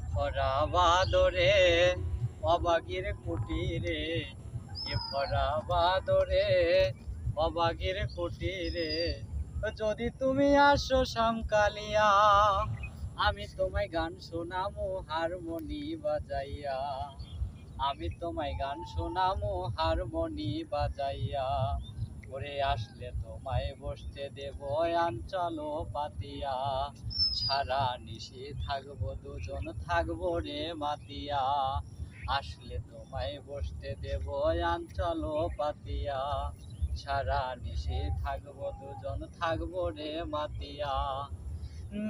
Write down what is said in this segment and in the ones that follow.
ভরা বাদরে অবাগির কুটিরে, ভরা বাদরে অবাগির কুটিরে। যদি তুমি আসো শামকালিয়া, আমি তোমায় গান শোনামো হারমোনি বাজাইয়া। আমি তোমায় গান শোনামো হারমোনি বাজাইয়া। ঘুরে আসলে তোমায় বসতে দেব আঞ্চলো পাতিয়া। সারা নিশি থাকবো দুজন থাকবো রে মাতিয়া। আসলে তোমায় বসতে দেব আঞ্চলো পাতিয়া। সারা নিশি থাকবো দুজন থাকবো রে মাতিয়া।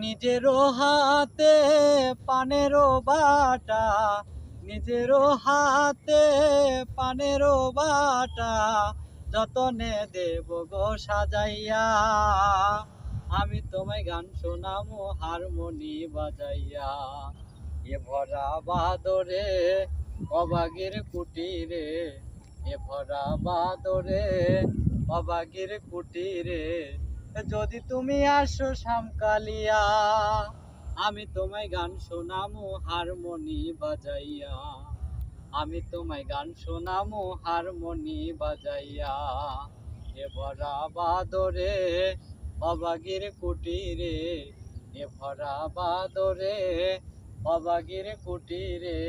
নিজেরও হাতে পানেরও বাটা, নিজেরও হাতে পানেরও বাটা, যতনে দেব গো সাজাইয়া। আমি তোমায় গান শোনামো হারমোনি বাজাইয়া। ভরা বাদরে অবাগির কুটিরে, ভরা বাদরে অবাগির কুটিরে। যদি তুমি আসো শামকালিয়া, আমি তোমায় গান শোনামো হারমোনি বাজাইয়া। আমি তোমায় গান শোনামো হারমোনি বাজাইয়া। ভরা বাদরে অবাগির কুটিরে, ভরা বাদরে অবাগির কুটিরে।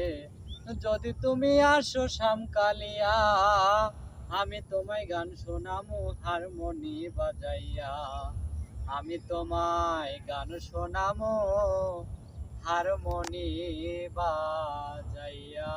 যদি তুমি আসো শামকালিয়া, আমি তোমায় গান শোনামো হারমোনি বাজাইয়া। আমি তোমায় গান শোনামো হারমোনি বাজাইয়া।